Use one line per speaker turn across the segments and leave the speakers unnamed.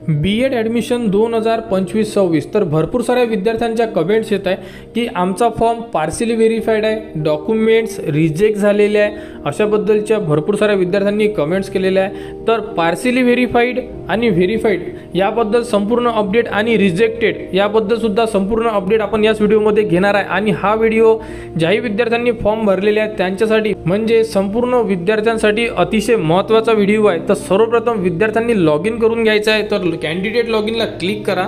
B.Ed admission 2025-26 तर भरपूर साऱ्या विद्यार्थ्यांच्या कमेंट्स येत आहे की आमचा फॉर्म पार्सली व्हेरीफाईड आहे, डॉक्युमेंट्स रिजेक्ट झालेले आहे, अशाबद्दलच्या भरपूर साऱ्या विद्यार्थ्यांनी कमेंट्स केलेल्या आहे। तर पार्सली व्हेरीफाईड आणि व्हेरीफाईड याबद्दल संपूर्ण अपडेट आणि रिजेक्टेड याबद्दल सुद्धा संपूर्ण अपडेट आपण याच व्हिडिओमध्ये घेणार आहे। आणि हा व्हिडिओ ज्याही विद्यार्थ्यांनी फॉर्म भरलेले आहेत त्यांच्यासाठी म्हणजे संपूर्ण विद्यार्थ्यांसाठी अतिशय महत्त्वाचा व्हिडिओ आहे। तर सर्वप्रथम विद्यार्थ्यांनी लॉग इन करून घ्यायचं आहे। तर कॅन्डिडेट लॉग इनला क्लिक करा,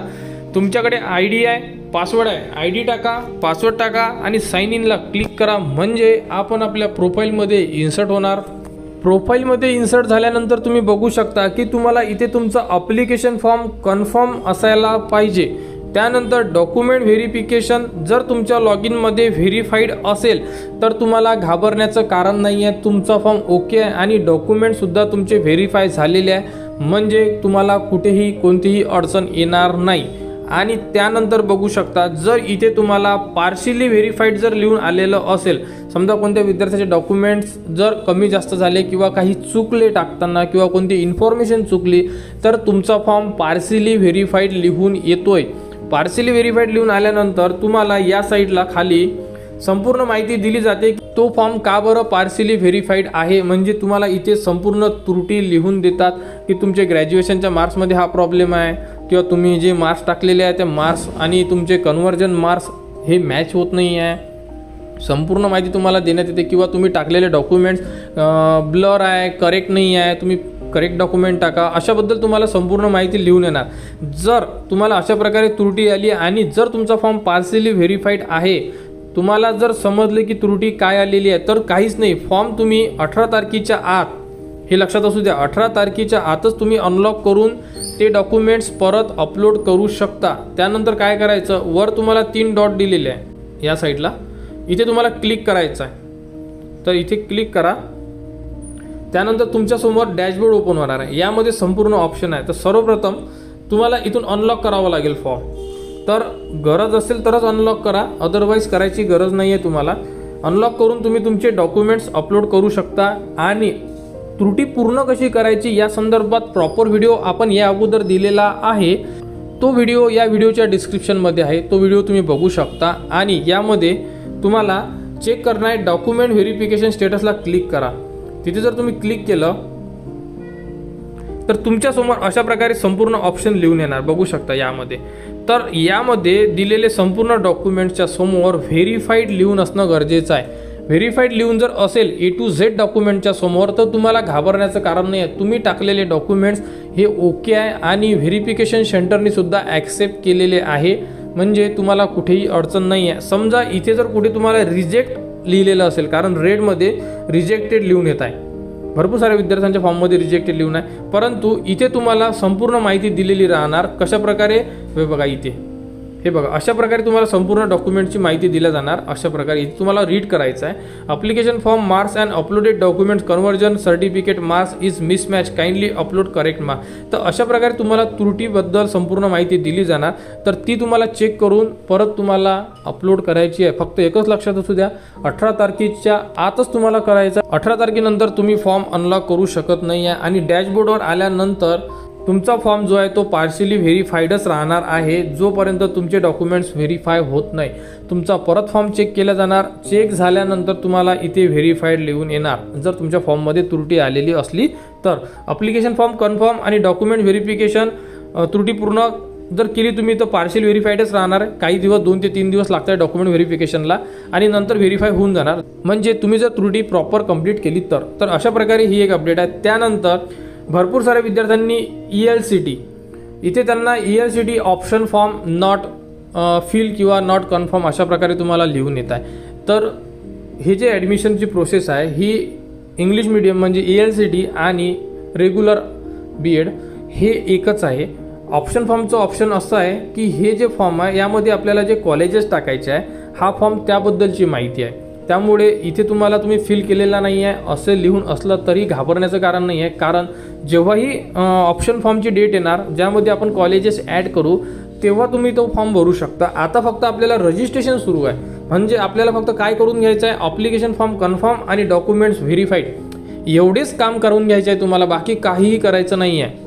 तुमच्याकडे ID आहे, पासवर्ड आहे, ID टाका, पासवर्ड टाका आणि साइन इनला क्लिक करा म्हणजे आपण आपल्या प्रोफाईलमध्ये इन्सर्ट होणार। प्रोफाईलमध्ये इन्सर्ट झाल्यानंतर तुम्ही बघू शकता की तुम्हाला इथे तुमचा ॲप्लिकेशन फॉर्म कन्फर्म असायला पाहिजे। त्यानंतर डॉक्युमेंट व्हेरिफिकेशन जर तुमच्या लॉग इनमध्ये व्हेरीफाईड असेल तर तुम्हाला घाबरण्याचं कारण नाही आहे, तुमचा फॉर्म ओके आहे आणि डॉक्युमेंटसुद्धा तुमचे व्हेरीफाय झालेले आहे म्हणजे तुम्हाला कुठेही कोणतीही अडचण येणार नाही। आणि त्यानंतर बघू शकता जर इथे तुम्हाला पार्शियली व्हेरीफाईड जर लिहून आलेलं असेल, समजा कोणत्या विद्यार्थ्याचे डॉक्युमेंट्स जर कमी जास्त झाले किंवा काही चुकले टाकताना किंवा कोणती इन्फॉर्मेशन चुकली तर तुमचा फॉर्म पार्शियली व्हेरीफाईड लिहून येतोय। पार्शियली व्हेरीफाईड लिहून आल्यानंतर तुम्हाला या साईडला खाली संपूर्ण माहिती दिली जाते की तो फॉर्म का बरं पार्शियली व्हेरीफाईड आहे, म्हणजे तुम्हाला इथे संपूर्ण त्रुटी लिहून देतात की तुमचे ग्रॅज्युएशनच्या मार्क्समध्ये हा प्रॉब्लेम आहे किंवा तुम्ही जे मार्क्स टाकलेले आहे त्या मार्क्स आणि तुमचे कन्व्हर्जन मार्क्स हे मॅच होत नाही आहे, संपूर्ण माहिती तुम्हाला देण्यात येते। किंवा तुम्ही टाकलेले डॉक्युमेंट्स ब्लर आहे, करेक्ट नाही आहे, तुम्ही करेक्ट डॉक्युमेंट टाका, अशाबद्दल तुम्हाला संपूर्ण माहिती लिहून येणार। जर तुम्हाला अशा प्रकारे त्रुटी आली आणि जर तुमचा फॉर्म पार्शियली व्हेरीफाईड आहे, तुम्हाला जर समजले की त्रुटी काय आलेली आहे तर काहीच नाही, फॉर्म तुम्ही 18 तारखेच्या आत, हे लक्षात असू द्या, 18 तारखेच्या आतच तुम्ही अनलॉक करून ते डॉक्युमेंट्स परत अपलोड करू शकता। त्यानंतर काय करायचं, वर तुम्हाला 3 डॉट दिलेले आहे या साईडला, इथे तुम्हाला क्लिक करायचं आहे। तर इथे क्लिक करा, त्यानंतर तुमच्यासमोर डॅशबोर्ड ओपन होणार आहे, यामध्ये संपूर्ण ऑप्शन आहे। तर सर्वप्रथम तुम्हाला इथून अनलॉक करावं लागेल फॉर्म, तर गरज असेल तरच अनलॉक करा, अदरवाईज करायची गरज नाही आहे तुम्हाला। अनलॉक करून तुम्ही तुमचे डॉक्युमेंट्स अपलोड करू शकता आणि त्रुटी पूर्ण कशी करायची या संदर्भात प्रॉपर व्हिडिओ आपण या अगोदर दिलेला आहे, तो व्हिडिओ या व्हिडिओच्या डिस्क्रिप्शनमध्ये आहे, तो व्हिडिओ तुम्ही बघू शकता। आणि यामध्ये तुम्हाला चेक करणं आहे डॉक्युमेंट व्हेरिफिकेशन स्टेटसला क्लिक करा, तिथे जर तुम्ही क्लिक केलं तर तुमच्यासमोर अशा प्रकारे संपूर्ण ऑप्शन लिहून येणार, बघू शकता यामध्ये। तर यामध्ये दिलेले संपूर्ण डॉक्युमेंट्सच्या समोर व्हेरीफाईड लिहून असणं गरजेचं आहे। व्हेरीफाईड लिहून जर असेल A to Z डॉक्युमेंटच्या समोर तर तुम्हाला घाबरण्याचं कारण नाही आहे, तुम्ही टाकलेले डॉक्युमेंट्स हे ओके आहे आणि व्हेरिफिकेशन सेंटरने सुद्धा ॲक्सेप्ट केलेले आहे म्हणजे तुम्हाला कुठेही अडचण नाही आहे। समजा इथे जर कुठे तुम्हाला रिजेक्ट लिहिलेलं असेल, कारण रेडमध्ये रिजेक्टेड लिहून येत आहे, भरपूर साऱ्या विद्यार्थ्यांच्या फॉर्ममध्ये रिजेक्टेड लिहून आहे, परंतु इथे तुम्हाला संपूर्ण माहिती दिलेली राहणार। कशा प्रकारे, हे बघा इथे, हे बघा अशा प्रकारे तुम्हाला संपूर्ण डॉक्युमेंटची माहिती दिली जाणार। अशा प्रकारे इथे तुम्हाला रीड करायचं आहे, application form marks and uploaded documents conversion certificate marks is mismatch, kindly upload correct marks. तर अशा प्रकारे तुम्हाला त्रुटीबद्दल संपूर्ण माहिती दिली जाणार, तर ती तुम्हाला चेक करून परत तुम्हाला अपलोड करायची आहे। फक्त एकच लक्षात असू द्या, 18 तारखेच्या आतच तुम्हाला करायचं, 18 तारखेनंतर तुम्ही फॉर्म अनलॉक करू शकत नाही आहे। आणि डॅशबोर्डवर आल्यानंतर तुमचा फॉर्म जो आहे तो पार्शियली व्हेरीफाईडच राहणार आहे जोपर्यंत तुमचे डॉक्युमेंट्स व्हेरीफाय होत नाही। तुमचा परत फॉर्म चेक केला जाणार, चेक झाल्यानंतर तुम्हाला इथे व्हेरीफाईड लिहून येणार जर तुमच्या फॉर्ममध्ये त्रुटी आलेली असली तर। ॲप्लिकेशन फॉर्म कन्फर्म आणि डॉक्युमेंट व्हेरिफिकेशन त्रुटीपूर्ण जर केली तुम्ही तर पार्शियल व्हेरीफाईडच राहणार आहे, काही दिवस 2 ते 3 दिवस लागतात डॉक्युमेंट व्हेरिफिकेशनला आणि नंतर व्हेरीफाय होऊन जाणार, म्हणजे तुम्ही जर त्रुटी प्रॉपर कंप्लीट केली तर। अशा प्रकारे ही एक अपडेट आहे। त्यानंतर भरपूर साऱ्या विद्यार्थ्यांनी ELCT, इथे त्यांना ELCT option form not fill किंवा नॉट कन्फर्म अशा प्रकारे तुम्हाला लिहून येत आहे। तर हे जे ॲडमिशनची प्रोसेस आहे ही इंग्लिश मीडियम म्हणजे ELCT आणि रेग्युलर B.Ed हे एकच आहे। ऑप्शन फॉर्मचं ऑप्शन असं आहे की हे जे फॉर्म आहे यामध्ये आपल्याला जे कॉलेजेस टाकायचे आहे, हा फॉर्म त्याबद्दलची माहिती आहे, त्यामुळे इथे तुम्ही फिल केलेला नाही आहे असे लिहून असलं तरी घाबरण्याचं कारण नाही आहे, कारण जेव्हाही ऑप्शन फॉर्मची डेट येणार ज्यामध्ये आपण कॉलेजेस ॲड करू तेव्हा तुम्ही तो फॉर्म भरू शकता। आता फक्त आपल्याला रजिस्ट्रेशन सुरू आहे, म्हणजे आपल्याला फक्त काय करून घ्यायचं आहे, ॲप्लिकेशन फॉर्म कन्फर्म आणि डॉक्युमेंट्स व्हेरीफाईड एवढेच काम करून घ्यायचे आहे तुम्हाला, बाकी काहीही करायचं नाही आहे।